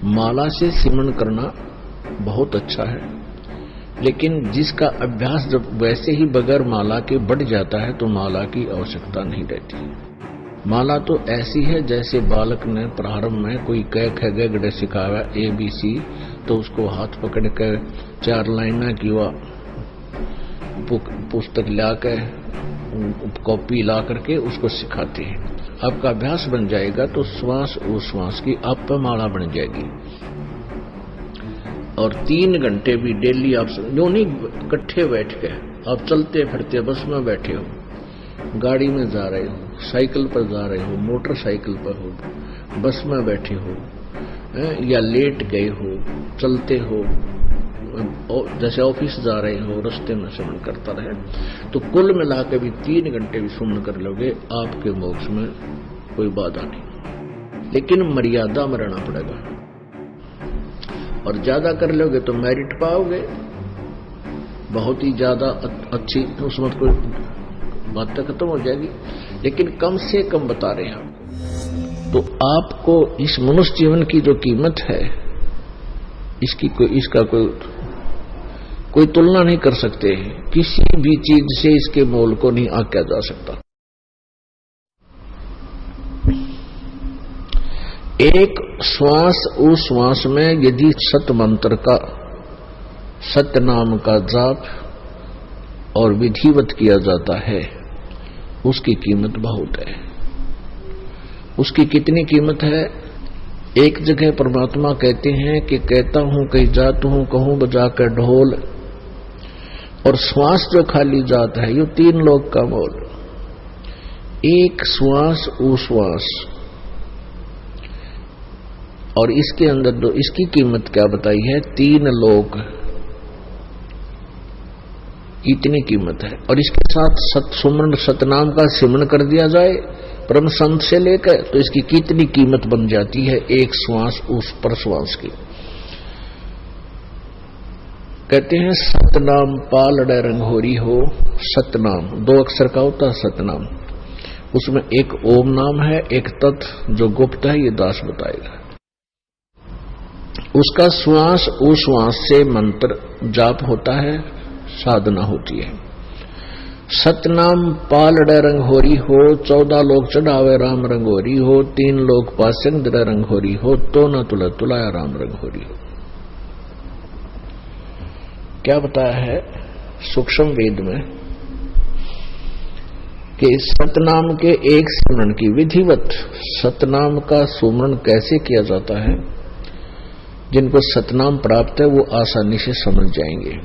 माला से सिमरन करना बहुत अच्छा है, लेकिन जिसका अभ्यास जब वैसे ही बगैर माला के बढ़ जाता है तो माला की आवश्यकता नहीं रहती। माला तो ऐसी है जैसे बालक ने प्रारंभ में कोई क ख ग घ सिखाया ABC, तो उसको हाथ पकड़ कर 4 लाइना की पुस्तक लाकर कॉपी ला करके उसको सिखाते हैं। आपका अभ्यास बन जाएगा तो श्वास उश्वास की आप पर माला बन जाएगी। और 3 घंटे भी डेली आप जो नहीं इकट्ठे बैठ के आप चलते फिरते बस में बैठे हो, गाड़ी में जा रहे हो, साइकिल पर जा रहे हो, मोटरसाइकिल पर हो, बस में बैठे हो या लेट गए हो, चलते हो, जैसे ऑफिस जा रहे हो, रास्ते में श्रवण करता रहे, तो कुल मिला के भी 3 घंटे भी श्रवण कर लोगे, आपके मोक्ष में कोई बाधा नहीं। लेकिन मर्यादा में रहना पड़ेगा, और ज्यादा कर लोगे तो मेरिट पाओगे, बहुत ही ज्यादा अच्छी, उसमें कोई बात खत्म हो जाएगी। लेकिन कम से कम बता रहे हैं आपको, तो आपको इस मनुष्य जीवन की जो कीमत है इसका कोई तुलना नहीं कर सकते। किसी भी चीज से इसके मोल को नहीं आंका जा सकता। एक श्वास उस श्वास में यदि सत मंत्र का, सत्य नाम का जाप और विधिवत किया जाता है, उसकी कीमत बहुत है। उसकी कितनी कीमत है? एक जगह परमात्मा कहते हैं कि कहता हूं कहीं जात हूं, कहूं बजाकर ढोल, और श्वास जो खाली जात है ये 3 लोक का मोल। एक श्वास उश्वास, और इसके अंदर इसकी कीमत क्या बताई है? 3 लोक, इतनी कीमत है। और इसके साथ सत्सुमरण सतनाम का सिमरन कर दिया जाए परम संत से लेकर, तो इसकी कितनी कीमत बन जाती है एक श्वास उस पर श्वास की। कहते हैं सतनाम पालड़ रंगोरी हो, सतनाम 2 अक्षर का होता है सतनाम, उसमें एक ओम नाम है, एक तत् जो गुप्त है, ये दास बताएगा। उसका श्वास उश्वास से मंत्र जाप होता है, साधना होती है। सतनाम पालड़ रंगोरी हो, 14 लोग चढ़ावे राम रंगोरी हो, 3 लोग पासंग रंगोरी हो, तो न तुला तुलाया राम रंगोरी हो। क्या बताया है सूक्ष्म वेद में कि सतनाम के एक स्मरण की विधिवत, सतनाम का सुमरण कैसे किया जाता है, जिनको सतनाम प्राप्त है वो आसानी से समझ जाएंगे।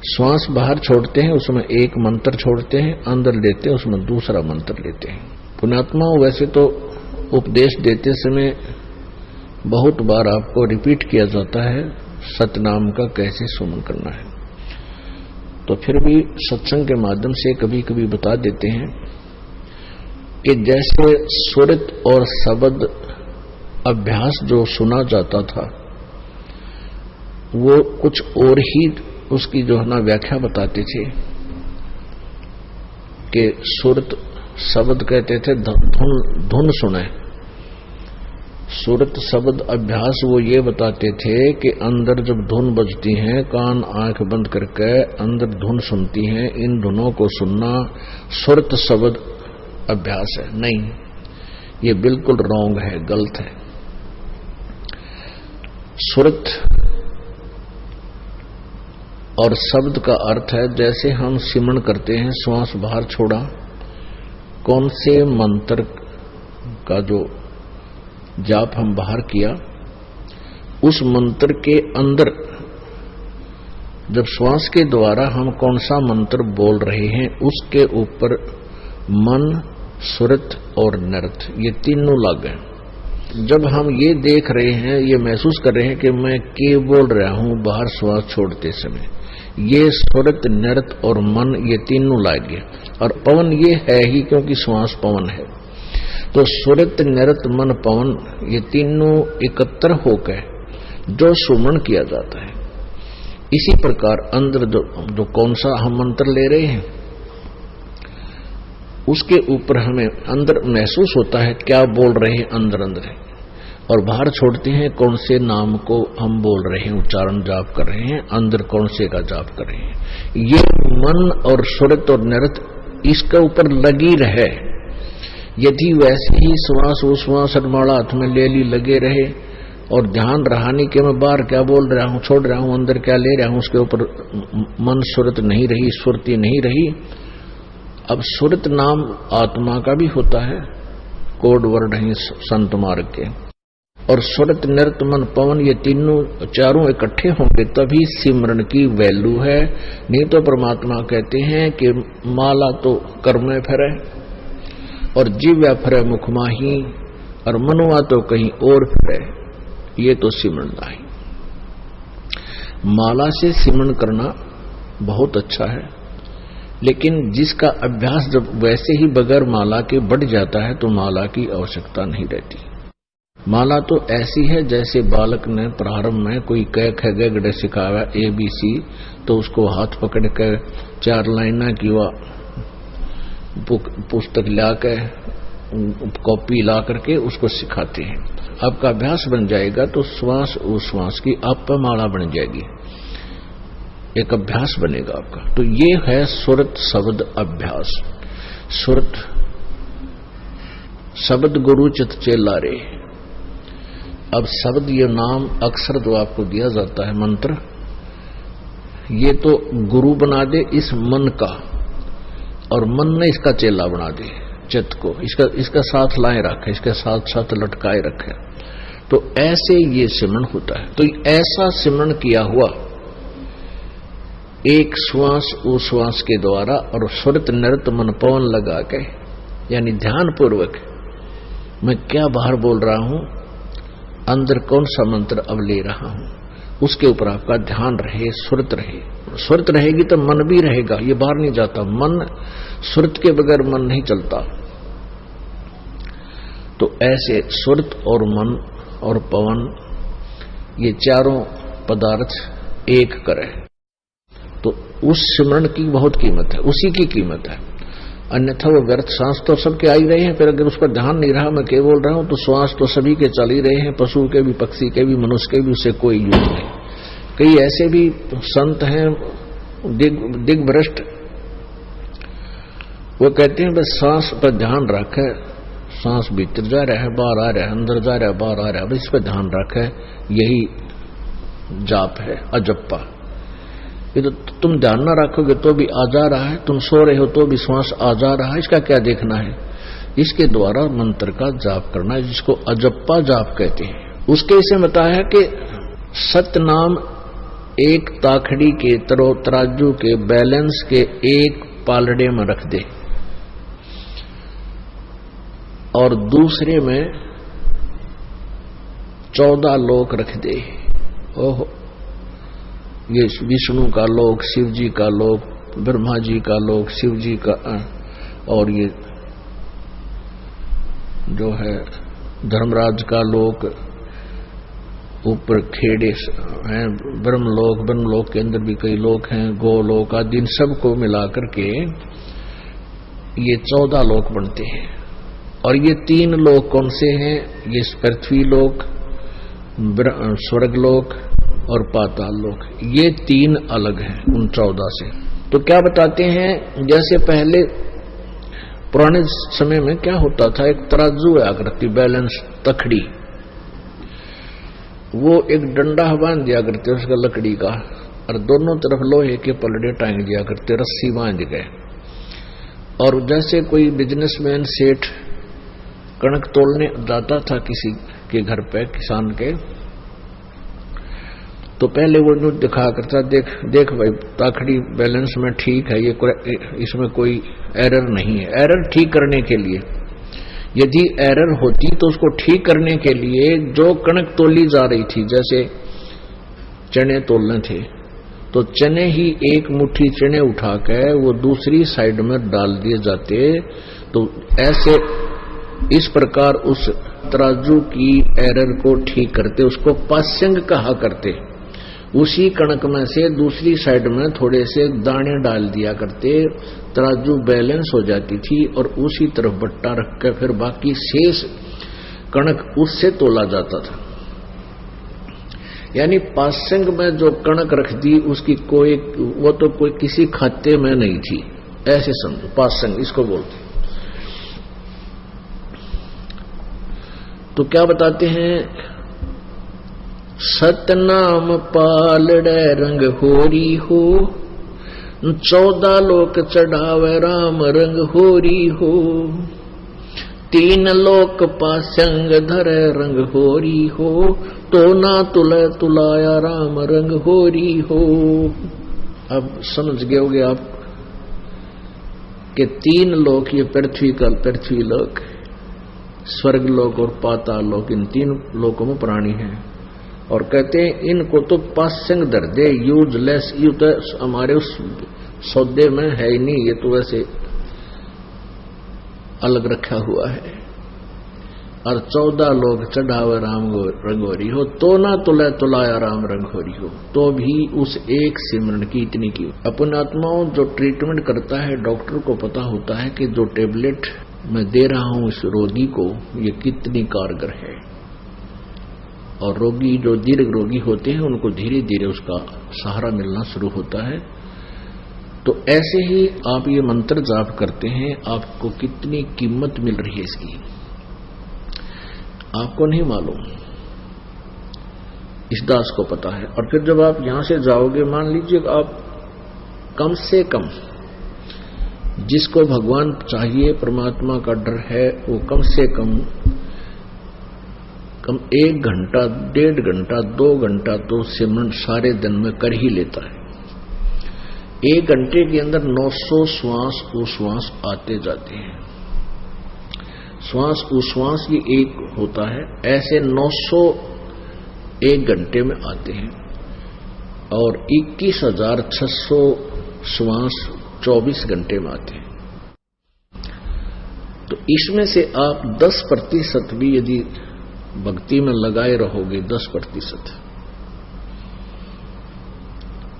श्वास बाहर छोड़ते हैं, उसमें एक मंत्र छोड़ते हैं, अंदर लेते हैं, उसमें दूसरा मंत्र लेते हैं। पुण्यात्मा वैसे तो उपदेश देते समय बहुत बार आपको रिपीट किया जाता है सतनाम का कैसे सुमन करना है, तो फिर भी सत्संग के माध्यम से कभी कभी बता देते हैं कि जैसे सुरत और शब्द अभ्यास जो सुना जाता था वो कुछ और ही उसकी जो है ना व्याख्या बताते थे कि सुरत शब्द कहते थे धुन सुने। सुरत शब्द अभ्यास वो ये बताते थे कि अंदर जब धुन बजती है, कान आंख बंद करके अंदर धुन सुनती हैं, इन धुनों को सुनना सुरत शब्द अभ्यास है। नहीं, ये बिल्कुल रॉन्ग है, गलत है। सुरत और शब्द का अर्थ है जैसे हम सिमरन करते हैं, श्वास बाहर छोड़ा, कौन से मंत्र का जो जाप हम बाहर किया, उस मंत्र के अंदर जब श्वास के द्वारा हम कौन सा मंत्र बोल रहे हैं, उसके ऊपर मन, सुरत और नृत ये तीनों लग गए। जब हम ये देख रहे हैं, ये महसूस कर रहे हैं कि मैं के बोल रहा हूं बाहर श्वास छोड़ते समय, ये सुरत नृत और मन ये तीनों लग गए। और पवन ये है ही क्योंकि श्वास पवन है, तो सुरत नृत मन पवन ये तीनों एकत्र होकर जो सुमन किया जाता है। इसी प्रकार अंदर जो कौन सा हम मंत्र ले रहे हैं उसके ऊपर हमें अंदर महसूस होता है क्या बोल रहे हैं, अंदर अंदर है। और बाहर छोड़ते हैं कौन से नाम को हम बोल रहे हैं, उच्चारण जाप कर रहे हैं, अंदर कौन से का जाप कर रहे हैं। ये मन और सुरत और निरत इसके ऊपर लगी रहे। यदि वैसे ही श्वास उश्वास माला हाथ में ले ली लगे रहे और ध्यान रहानी के मैं बाहर क्या बोल रहा हूं, छोड़ रहा हूं, अंदर क्या ले रहा हूं, उसके ऊपर मन सुरत नहीं रही, सुरती नहीं रही। अब सुरत नाम आत्मा का भी होता है, कोड वर्ड है संत मार्ग के। और सुरत निरत मन पवन ये तीनों चारों इकट्ठे होंगे तभी सिमरन की वैल्यू है। नहीं तो परमात्मा कहते हैं कि माला तो कर में फिरे और जीव्या फिरे मुख माही और मनुआ तो कहीं और फिरे, ये तो सिमरन नहीं। माला से सिमरन करना बहुत अच्छा है, लेकिन जिसका अभ्यास जब वैसे ही बगैर माला के बढ़ जाता है तो माला की आवश्यकता नहीं रहती। माला तो ऐसी है जैसे बालक ने प्रारंभ में कोई क ख ग घ सिखाया ABC, तो उसको हाथ पकड़ कर 4 लाइना की पुस्तक ला के कॉपी ला करके उसको सिखाते हैं। आपका अभ्यास बन जाएगा तो श्वास उश्वास की आप पर माला बन जाएगी, एक अभ्यास बनेगा आपका। तो ये है सुरत शब्द अभ्यास। सुरत शब्द गुरु चित चेला रे। अब शब्द ये नाम अक्षर जो आपको दिया जाता है मंत्र, ये तो गुरु बना दे इस मन का, और मन ने इसका चेला बना दे चित्त को, इसका साथ लाए रखे, इसके साथ साथ लटकाए रखे। तो ऐसे ये सिमरन होता है। तो ऐसा सिमरन किया हुआ एक श्वास उश्वास के द्वारा और सुरत निरत मन पवन लगा के, यानी ध्यान पूर्वक मैं क्या बाहर बोल रहा हूं, अंदर कौन सा मंत्र अब ले रहा हूं, उसके ऊपर आपका ध्यान रहे, सुरत रहे। सुरत रहेगी तो मन भी रहेगा, ये बाहर नहीं जाता। मन सुरत के बगैर मन नहीं चलता। तो ऐसे सुरत और मन और पवन ये चारों पदार्थ एक करे तो उस सिमरन की बहुत कीमत है, उसी की कीमत है। अन्यथा वो व्यर्थ। सांस तो सबके आ ही रहे हैं, फिर अगर उस पर ध्यान नहीं रहा, मैं क्या बोल रहा हूं, तो श्वास तो सभी के चल ही रहे हैं, पशु के भी, पक्षी के भी, मनुष्य के भी, उससे कोई यूज नहीं। कई ऐसे भी संत हैं दिग्भ्रष्ट, वो कहते हैं बस सांस पर ध्यान रखे, सांस भीतर जा रहा है बाहर आ रहा है, अंदर जा रहा है बाहर आ रहा है, बस इस पर ध्यान रखे, यही जाप है अजप्पा। ये तो तुम ध्यान ना रखोगे तो भी आ जा रहा है, तुम सो रहे हो तो भी श्वास आ जा रहा है, इसका क्या देखना है। इसके द्वारा मंत्र का जाप करना है, जिसको अजप्पा जाप कहते हैं। उसके इसे बताया कि सतनाम एक ताखड़ी के तराजू के बैलेंस के एक पालड़े में रख दे और दूसरे में 14 लोक रख दे। ओहो, ये विष्णु का लोक, शिव जी का लोक, ब्रह्मा जी का लोक, शिव जी का, और ये जो है धर्मराज का लोक, ऊपर खेड़े हैं ब्रह्मलोक के अंदर भी कई लोक हैं, गोलोक आदि, इन सबको मिलाकर के ये 14 लोक बनते हैं। और ये 3 लोक कौन से हैं, ये पृथ्वी लोक, स्वर्गलोक और पाताल लोक, ये 3 अलग हैं उन 14 से। तो क्या बताते हैं, जैसे पहले पुराने समय में क्या होता था, एक तराजू आकृति बैलेंस तखड़ी, वो एक डंडा बांध दिया करते उसका लकड़ी का, और दोनों तरफ लोहे के पलड़े टांग दिया करते, रस्सी बांध गए। और जैसे कोई बिजनेसमैन सेठ कणक तोलने जाता था किसी के घर पे, किसान के, तो पहले वो न्यूज दिखा करता, देख भाई ताखड़ी बैलेंस में ठीक है, ये इसमें कोई एरर नहीं है। एरर ठीक करने के लिए, यदि एरर होती तो उसको ठीक करने के लिए जो कणक तोली जा रही थी, जैसे चने तोलने थे, तो चने ही एक मुट्ठी चने उठा के वो दूसरी साइड में डाल दिए जाते। तो ऐसे इस प्रकार उस तराजू की एरर को ठीक करते, उसको पास्यंग कहा करते। उसी कणक में से दूसरी साइड में थोड़े से दाने डाल दिया करते, तराजू बैलेंस हो जाती थी, और उसी तरफ बट्टा रख कर फिर बाकी शेष कणक उससे तोला जाता था। यानी पासंग में जो कणक रख दी उसकी कोई, वो तो कोई किसी खाते में नहीं थी, ऐसे समझो पासंग इसको बोलते। तो क्या बताते हैं, सतनाम पालड़े रंग होरी हो, 14 लोक चढ़ावे राम रंग होरी हो, 3 लोक पासंग धरे रंग होरी हो, तो ना तुले तुलाया राम रंग होरी हो। अब समझ गए होगे आप कि 3 लोक, ये पृथ्वी का पृथ्वी लोक, स्वर्ग लोक और पाताल लोक, इन 3 लोकों में प्राणी हैं। और कहते हैं इनको तो पासंग धर दे, यूजलेस, यू तो हमारे उस सौदे में है ही नहीं, ये तो वैसे अलग रखा हुआ है। और 14 लोग चढ़ावे राम रंगोरी हो, तो ना तुले तुलाया राम रंगोरी हो, तो भी उस एक सिमरन की इतनी की। अपने आत्माओं जो ट्रीटमेंट करता है, डॉक्टर को पता होता है कि जो टेबलेट मैं दे रहा हूं इस रोगी को ये कितनी कारगर है। और रोगी जो दीर्घ रोगी होते हैं उनको धीरे धीरे उसका सहारा मिलना शुरू होता है। तो ऐसे ही आप ये मंत्र जाप करते हैं, आपको कितनी कीमत मिल रही है इसकी, आपको नहीं मालूम, इस दास को पता है। और फिर जब आप यहां से जाओगे, मान लीजिए आप कम से कम, जिसको भगवान चाहिए, परमात्मा का डर है, वो कम से कम 1 घंटा, 1.5 घंटा, 2 घंटा तो सिमरन सारे दिन में कर ही लेता है। 1 घंटे के अंदर 900 श्वास उश्वास आते जाते हैं। श्वास उश्वास ये एक होता है, ऐसे 900 1 घंटे में आते हैं। और 21,600 श्वास 24 घंटे में आते हैं। तो इसमें से आप 10% भी यदि भक्ति में लगाए रहोगे, 10%,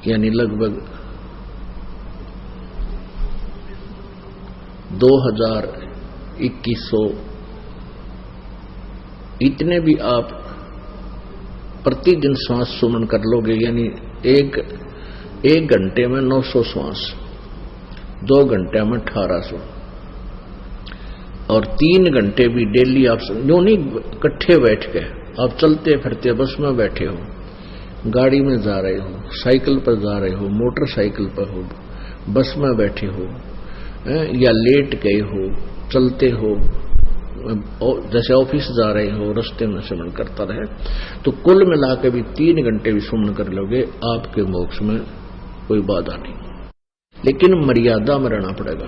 यानी लगभग 2,000-2,100 इतने भी आप प्रतिदिन श्वास सुमन कर लोगे, यानी एक घंटे में 900 श्वास, 2 घंटे में 1800, और 3 घंटे भी डेली आप यूं नहीं इकट्ठे बैठ के, आप चलते फिरते बस में बैठे हो, गाड़ी में जा रहे हो, साइकिल पर जा रहे हो, मोटरसाइकिल पर हो, बस में बैठे हो, या लेट गए हो, चलते हो, जैसे ऑफिस जा रहे हो, रास्ते में सुमन करता रहे, तो कुल मिला के भी 3 घंटे भी सुमन कर लोगे, आपके मोक्ष में कोई बाधा नहीं। लेकिन मर्यादा में रहना पड़ेगा,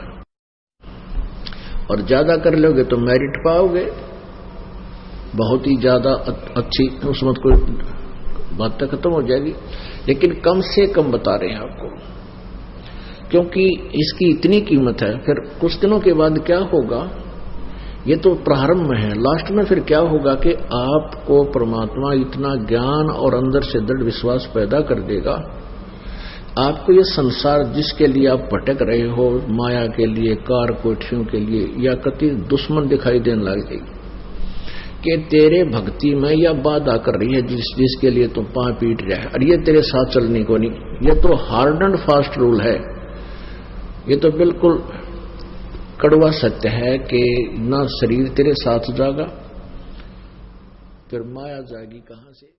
और ज्यादा कर लोगे तो मेरिट पाओगे, बहुत ही ज्यादा अच्छी, उसमें कोई बात तो खत्म हो जाएगी। लेकिन कम से कम बता रहे हैं आपको, क्योंकि इसकी इतनी कीमत है। फिर कुछ दिनों के बाद क्या होगा, ये तो प्रारंभ में है, लास्ट में फिर क्या होगा कि आपको परमात्मा इतना ज्ञान और अंदर से दृढ़ विश्वास पैदा कर देगा, आपको ये संसार जिसके लिए आप भटक रहे हो, माया के लिए, कार कोठियों के लिए, या कति दुश्मन दिखाई देने लगे कि तेरे भक्ति में या बाधा कर रही है, जिसके लिए तुम पांव पीट रहा है, और ये तेरे साथ चलने को नहीं। ये तो हार्ड एंड फास्ट रूल है, ये तो बिल्कुल कड़वा सत्य है कि ना शरीर तेरे साथ जागा, फिर माया जाएगी कहां से।